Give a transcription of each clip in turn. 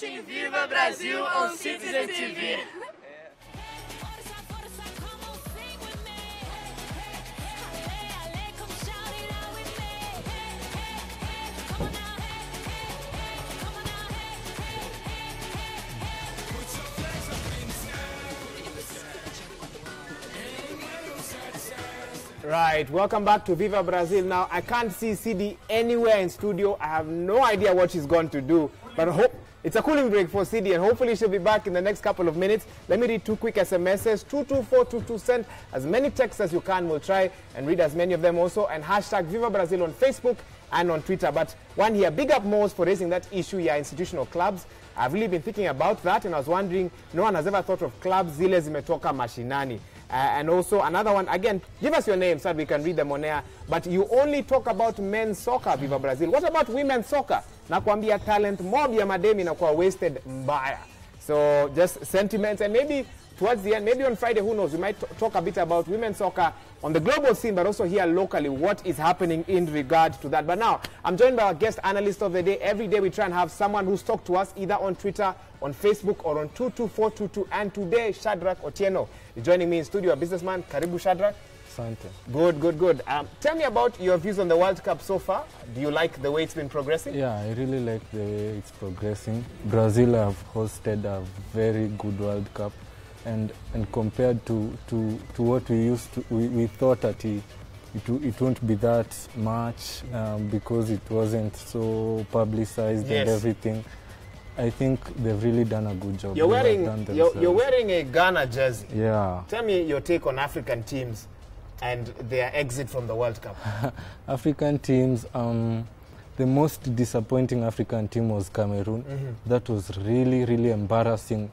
watching Viva Brazil on Citizen TV. Right, welcome back to Viva Brazil. Now, I can't see CD anywhere in studio. I have no idea what she's going to do, but I hope it's a cooling break for CD, and hopefully she'll be back in the next couple of minutes. Let me read two quick SMSs, 22422. Send as many texts as you can. We'll try and read as many of them also, and hashtag Viva Brazil on Facebook and on Twitter. But one here, big up Mose for raising that issue here, institutional clubs. I've really been thinking about that, and I was wondering, no one has ever thought of clubs zile zimetoka mashinani. And also another one, again, give us your name so that we can read them on air. But you only talk about men's soccer, Viva Brazil. What about women's soccer? Nakwambia talent mob ya mademi inakuwa wasted mbaya. So just sentiments, and maybe towards the end, maybe on Friday, who knows, we might talk a bit about women's soccer on the global scene, but also here locally, what is happening in regard to that. But now, I'm joined by our guest analyst of the day. Every day we try and have someone who's talked to us either on Twitter, on Facebook, or on 22422. And today, Shadrach Otieno is joining me in studio, a businessman. Karibu, Shadrach. Asante. Good, good, good. Tell me about your views on the World Cup so far. Do you like the way it's been progressing? Yeah, I really like the way it's progressing. Brazil have hosted a very good World Cup. And compared to what we used to, we thought that it won't be that much because it wasn't so publicized. Yes. And everything. I think they've really done a good job. You're wearing a Ghana jersey. Yeah. Tell me your take on African teams and their exit from the World Cup. African teams, the most disappointing African team was Cameroon. Mm-hmm. That was really, really embarrassing.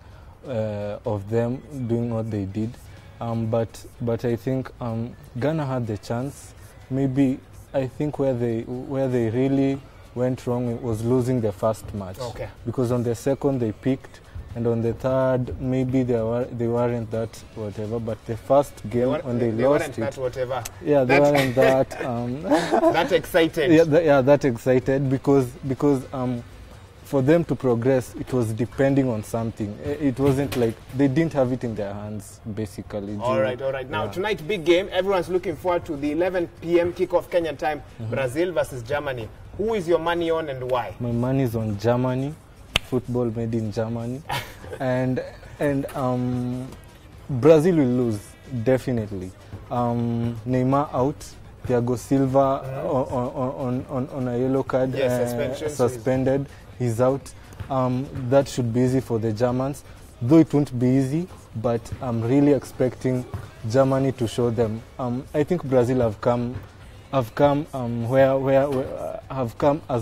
Of them doing what they did, but I think Ghana had the chance. Maybe I think where they really went wrong was losing the first match. Okay. Because on the second they picked, and on the third maybe they weren't that whatever. But the first game when they lost it, that whatever. Yeah, they weren't that that excited. Yeah, that excited because. For them to progress, it was depending on something. It wasn't like they didn't have it in their hands, basically. All right. Now, tonight, big game. Everyone's looking forward to the 11 p.m. kickoff Kenyan time, Brazil versus Germany. Who is your money on and why? My money is on Germany, football made in Germany. and Brazil will lose, definitely. Neymar out. Thiago Silva on a yellow card, suspended. He's out. That should be easy for the Germans, though it won't be easy. But I'm really expecting Germany to show them. I think Brazil have come as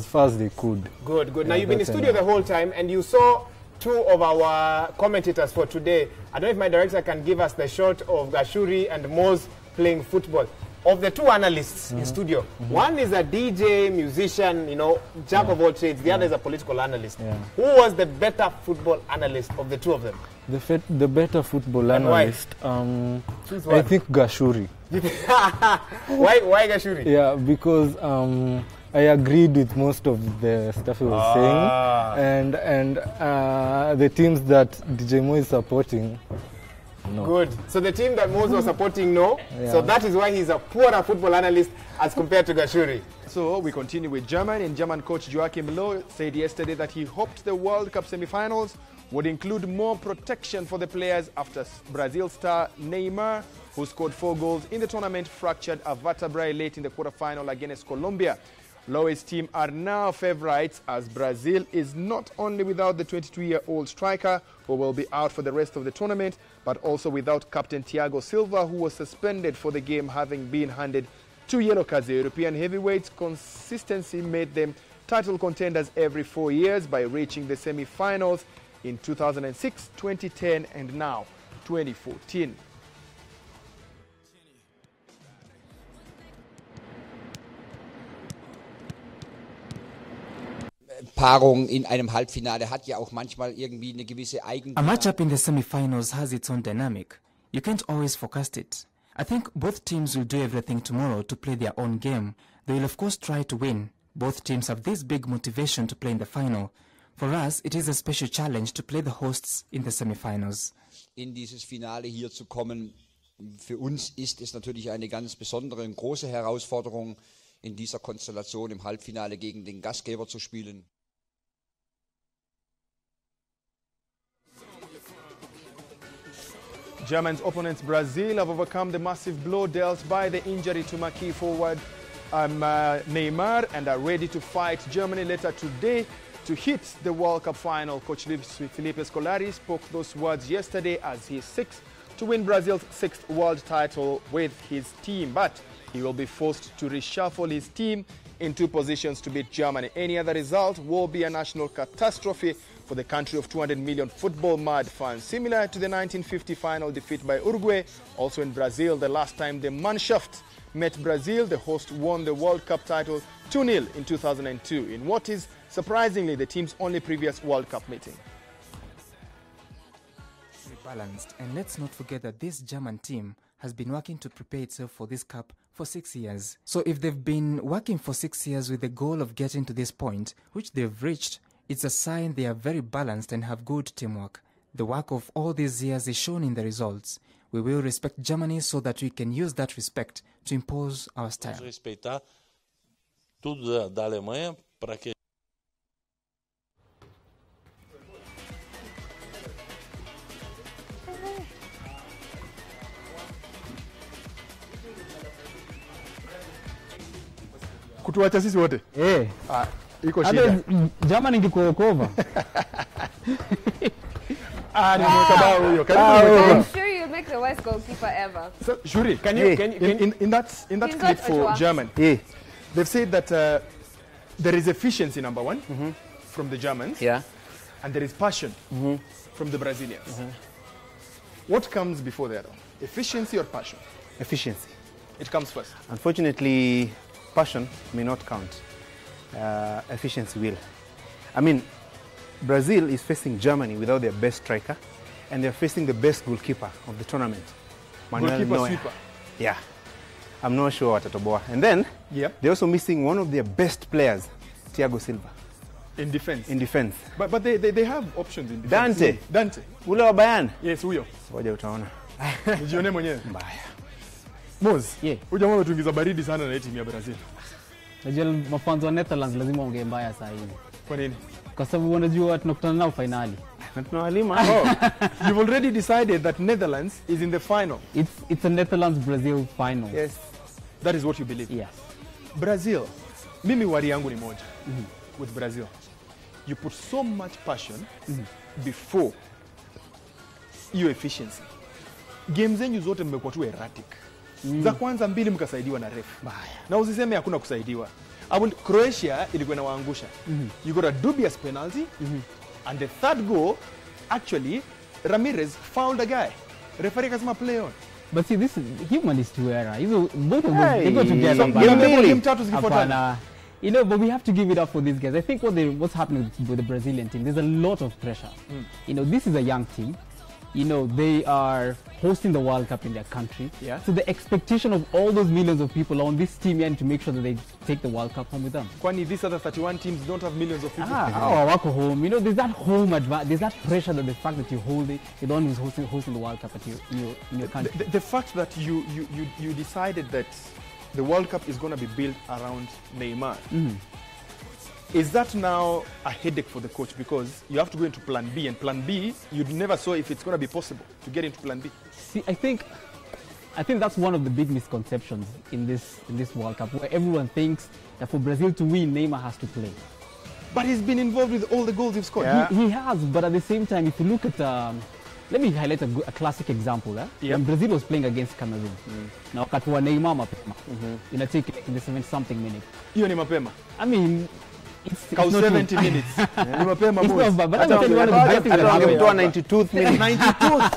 far as they could. Good. Yeah, now you've been in studio the whole time, and you saw two of our commentators for today. I don't know if my director can give us the shot of Gashuri and Mose playing football. Of the two analysts in studio, one is a DJ, musician, jack of all trades. The other is a political analyst. Yeah. Who was the better football analyst of the two of them? The better football analyst, I think Gashuri. Why Gashuri? Yeah, because I agreed with most of the stuff he was saying, and the teams that DJ Mo is supporting. No. Good. So the team that Mose was supporting, no. Yeah. So that is why he's a poorer football analyst as compared to Gashuri. So we continue with Germany, and German coach Joachim Low said yesterday that he hoped the World Cup semi-finals would include more protection for the players after Brazil star Neymar, who scored 4 goals in the tournament, fractured a vertebrae late in the quarterfinal against Colombia. Lowe's team are now favourites as Brazil is not only without the 22-year-old striker who will be out for the rest of the tournament, but also without captain Thiago Silva, who was suspended for the game, having been handed 2 yellow cards. The European heavyweights' consistency made them title contenders every 4 years by reaching the semi-finals in 2006, 2010 and now 2014. Paarung in einem Halbfinale hat ja auch manchmal irgendwie eine gewisse Eigen. A matchup in the semi-finals has its own dynamic. You can't always forecast it. I think both teams will do everything tomorrow to play their own game. They will of course try to win. Both teams have this big motivation to play in the final. For us, it is a special challenge to play the hosts in the semi-finals. In dieses Finale hier zu kommen, für uns ist es natürlich eine ganz besondere und große Herausforderung, in dieser Konstellation im Halbfinale gegen den Gastgeber zu spielen. Germany's opponents Brazil have overcome the massive blow dealt by the injury to marquee forward Neymar and are ready to fight Germany later today to hit the World Cup final. Coach Felipe Scolari spoke those words yesterday as he seeks to win Brazil's 6th world title with his team. But he will be forced to reshuffle his team in 2 positions to beat Germany. Any other result will be a national catastrophe for the country of 200 million football-mad fans. Similar to the 1950 final defeat by Uruguay, also in Brazil, the last time the Mannschaft met Brazil, the host won the World Cup title 2-0 in 2002, in what is surprisingly the team's only previous World Cup meeting. Balanced, and let's not forget that this German team has been working to prepare itself for this cup for 6 years. So if they've been working for 6 years with the goal of getting to this point, which they've reached, it's a sign they are very balanced and have good teamwork. The work of all these years is shown in the results. We will respect Germany so that we can use that respect to impose our style. Respeitar tudo da Alemanha para que Kutuacha sisi wote. Iko shida. Germany ingekuwa cover. I'm sure you'll make the worst goalkeeper ever. So, Shuri, can you in that clip for German, they've said that there is efficiency, number one, from the Germans, and there is passion from the Brazilians. What comes before that? Efficiency or passion? Efficiency. It comes first. Unfortunately, passion may not count. Efficiency will. I mean, Brazil is facing Germany without their best striker, and they're facing the best goalkeeper of the tournament. Goalkeeper sweeper. Yeah. I'm not sure what Atoboa. And then, they're also missing one of their best players, Thiago Silva. In defense? In defense. But they have options in defense. Dante. Ule wa Bayern. Yes, huyo. Ngoja utaona. Nijione mwenyewe. Mbaya. Moz, huyu jamaa ametuingiza baridi sana na timu ya Brazil. Najua mafans wa Netherlands lazima ongee mbaya saa hii. Kwa nini? Kwa sababu wanajua tunakutana nao finali. Na tunawalima. You've already decided that Netherlands is in the final. It's a Netherlands-Brazil final. Yes. That is what you believe? Yes. Brazil. Mimi wari yangu ni moja. With Brazil. You put so much passion before your efficiency. Games zenyu zote mmekuwa tu erratic. Za kwanza 2 mkasaidiwa na ref. Na usiseme hakuna kusaidiwa. Croatia ilikuwa inawaangusha. You got a dubious penalty, and the third goal, actually, Ramirez fouled a guy. Referee akasema play on. But see, this is humanist era. Both of them, they go together. You know, but we have to give it up for these guys. I think what's happening with the Brazilian team, there's a lot of pressure. You know, this is a young team. You know, they are hosting the World Cup in their country. So the expectation of all those millions of people on this team and to make sure that they take the World Cup home with them. Kwani these other 31 teams don't have millions of people? Wako home. You know, there's that home advantage. There's that pressure that the fact that you hold it, you're the one who's hosting the World Cup in your country. The fact that you decided that the World Cup is going to be built around Neymar. Is that now a headache for the coach because you have to go into plan B, and plan B, you never saw if it's going to be possible to get into plan B? See, I think that's one of the big misconceptions in this World Cup, where everyone thinks that for Brazil to win, Neymar has to play. But he's been involved with all the goals he's scored. He has, but at the same time, if you look at, let me highlight a classic example. When Brazil was playing against Cameroon, now wakati wa Neymar mapema, take it in the 70-something minute. Hiyo ni mapema. I mean, it's 70 minutes. Ni mapema it's not, but I'm telling you one of the best things that happened. 92th minute. 92th.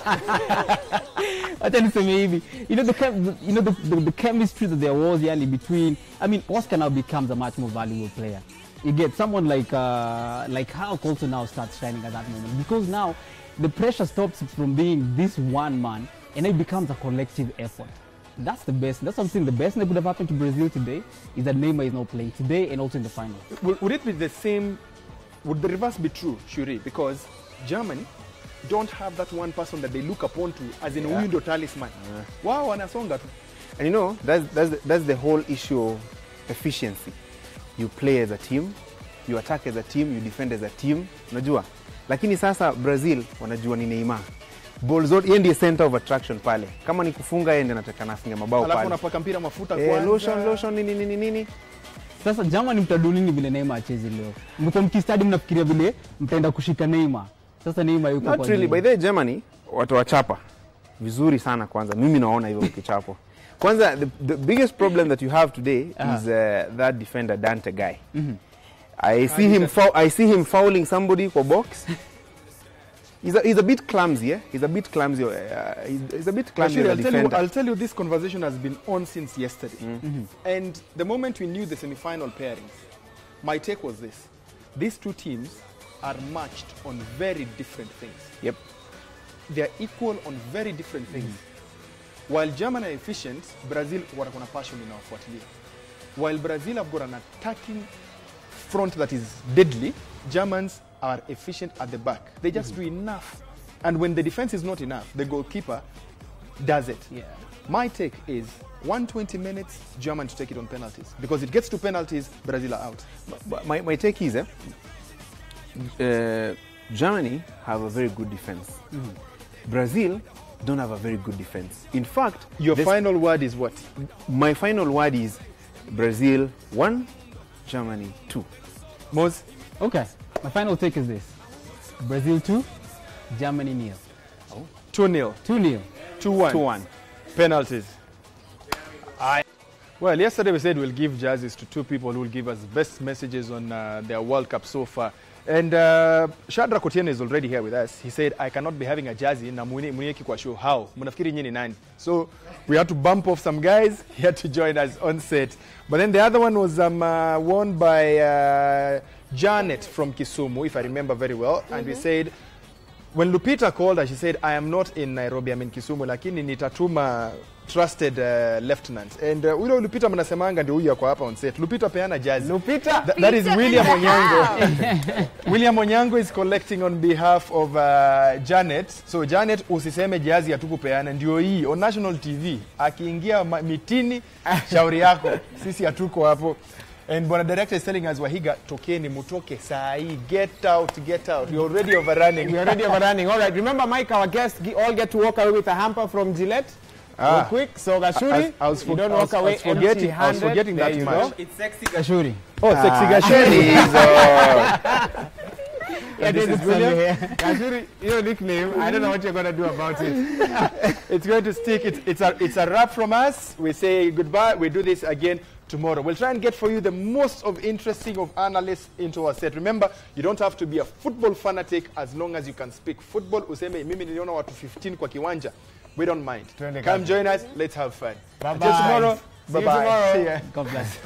I tell you something, maybe. You know, the chemistry that there was between. I mean, Oscar now becomes a much more valuable player. You get someone like Hulk also now starts shining at that moment, because now the pressure stops from being this one man and it becomes a collective effort. That's the best. That's something the best that could have happened to Brazil today is that Neymar is not playing today and also in the final. Would it be the same would the reverse be true, Shuri? Because Germany don't have that one person that they look upon to as in window talisman. Wow, wanasonga tu. And you know, that's the whole issue of efficiency. You play as a team, you attack as a team, you defend as a team. Unajua? Lakini sasa Brazil wanajua ni Neymar. Ball zote yeye ndiye center of attraction pale. Kama ni kufunga yeye ndiye anataka nafunga mabao pale. Alafu unapaka mpira mafuta kwanza. Lotion nini. Sasa Germany mtadu nini vile Neymar acheze leo? Mko mkistadi mnafikiria vile mtaenda kushika Neymar. Sasa Neymar yuko kwa. Not really. By the way, Germany watawachapa vizuri sana kwanza. Mimi naona hivyo ukichapo. Kwanza the biggest problem that you have today is that defender Dante guy. I see him fouling somebody for box. He's a bit clumsy, yeah? He's a bit clumsy. He's a bit clumsy. I'll tell you, this conversation has been on since yesterday. And the moment we knew the semi-final pairings, my take was this. These two teams are matched on very different things. Yep. They are equal on very different things. While Germany are efficient, Brazil wako na passion inawafuatilia. While Brazil have got an attacking front that is deadly, Germans are efficient at the back. They just do enough. And when the defense is not enough, the goalkeeper does it. Yeah. My take is 120 minutes, Germany to take it on penalties. Because it gets to penalties, Brazil are out. But my take is, Germany have a very good defense. Brazil don't have a very good defense. In fact, your final word is what? My final word is Brazil 1, Germany 2. Moz? Okay. My final take is this. Brazil 2, Germany 0. 2-0. 2-0. 2-1. 2-1. Penalties. Well, yesterday we said we'll give jerseys to two people who will give us best messages on their World Cup so far. And Shadrack Otieno is already here with us. He said, I cannot be having a jersey na munieki kwa show. How? Munafikiri nyinyi nani? So we had to bump off some guys. He had to join us on set. But then the other one was worn by Janet from Kisumu, if I remember very well. And we said, when Lupita called her, she said, I am not in Nairobi, I'm in Kisumu, lakini nitatuma trusted lieutenant. And ule Lupita mnasemanga ndio huyu yako hapa on set. Lupita peana jazi. Lupita? That is William Onyango. William Onyango is collecting on behalf of Janet. So Janet, usiseme jazi hatukupeana, ndio hii on national TV. Akiingia mitini, shauri yako. Sisi hatuko hapo. And Bwana Director is telling us, Wahiga, tokeni, mutoke, sai, get out. You're already overrunning. We're already overrunning. All right. Remember, Mike, our guests all get to walk away with a hamper from Gillette. Real quick. So, Gashuri, you don't walk away empty-handed. I was forgetting that much. It's Sexy Gashuri. Oh, Sexy Gashuri. Yeah, this is William. Gashuri, your nickname. I don't know what you're going to do about it. It's going to stick. It's a wrap from us. We say goodbye. We do this again tomorrow. We'll try and get for you the most of interesting of analysts into our set. Remember, you don't have to be a football fanatic as long as you can speak football. Useme, mimi niliona watu 15 kwa kiwanja. We don't mind. Come join us. Let's have fun. Bye-bye. Until tomorrow. Bye-bye. See ya. God bless.